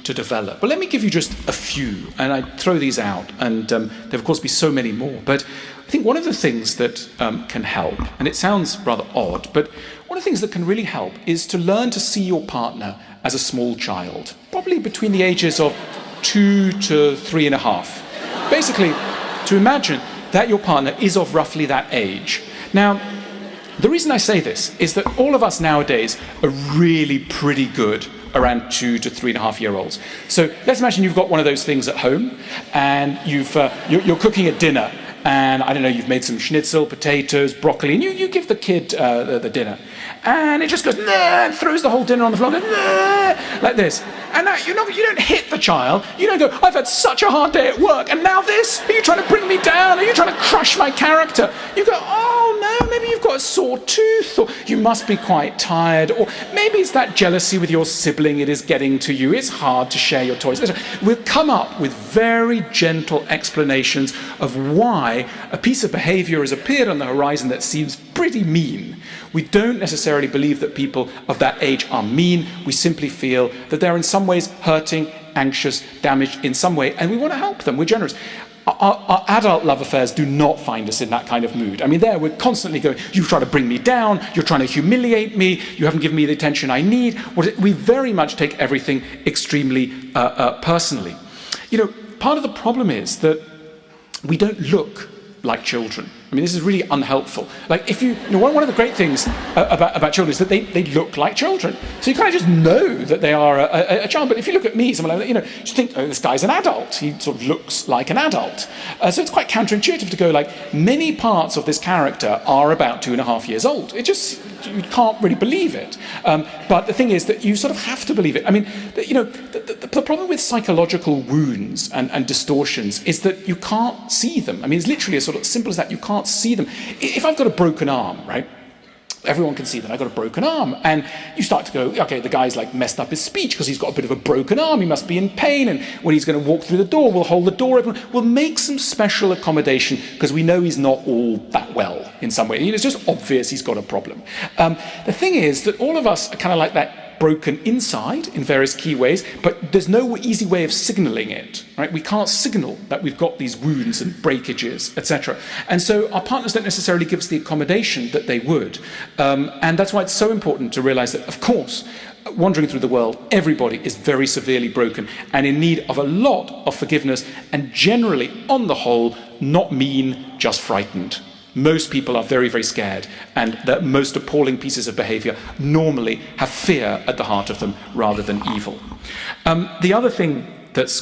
to develop. But let me give you just a few, and I throw these out, and there of course be so many more. But I think one of the things that can help, and it sounds rather odd, but one of the things that can really help is to learn to see your partner as a small child, probably between the ages of 2 to 3.5. Basically, to imagine that your partner is of roughly that age. Now, the reason I say this is that all of us nowadays are really pretty good around 2 to 3.5-year-olds. So let's imagine you've got one of those things at home, and you're cooking a dinner, and I don't know, you've made some schnitzel, potatoes, broccoli, and you give the kid the dinner. And it just goes, nah, and throws the whole dinner on the floor, goes, nah, like this. And now you don't hit the child. You don't go, I've had such a hard day at work, and now this? Are you trying to bring me down? Are you trying to crush my character? You go, oh no, maybe you've got a sore tooth, or you must be quite tired, or maybe it's that jealousy with your sibling, it is getting to you, it's hard to share your toys. We'll come up with very gentle explanations of why a piece of behavior has appeared on the horizon that seems pretty mean. We don't necessarily believe that people of that age are mean. We simply feel that they're in some ways hurting, anxious, damaged in some way, and we want to help them. We're generous. Our adult love affairs do not find us in that kind of mood. I mean, we're constantly going, you try to bring me down, you're trying to humiliate me, you haven't given me the attention I need. We very much take everything extremely personally. You know, part of the problem is that we don't look like children. I mean, this is really unhelpful. Like, if you know, one of the great things about children is that they look like children. So you kind of just know that they are a child. But if you look at me, someone like that, you know, you think, oh, this guy's an adult. He sort of looks like an adult. So it's quite counterintuitive to go, like, many parts of this character are about 2.5 years old. It just, you can't really believe it. But the thing is that you sort of have to believe it. I mean, you know, the problem with psychological wounds and distortions is that you can't see them. I mean, it's literally as sort of simple as that. You can't see them. If I've got a broken arm, right? Everyone can see that I've got a broken arm. And you start to go, okay, the guy's like messed up his speech because he's got a bit of a broken arm. He must be in pain. And when he's going to walk through the door, we'll hold the door open. We'll make some special accommodation because we know he's not all that well in some way. It's just obvious he's got a problem. The thing is that all of us are kind of like that, broken inside in various key ways, but there's no easy way of signaling it, right? We can't signal that we've got these wounds and breakages, etc. And so our partners don't necessarily give us the accommodation that they would. And that's why it's so important to realize that, of course, wandering through the world, everybody is very severely broken and in need of a lot of forgiveness, and generally, on the whole, not mean, just frightened. Most people are very, very scared, and the most appalling pieces of behavior normally have fear at the heart of them rather than evil. The other thing that's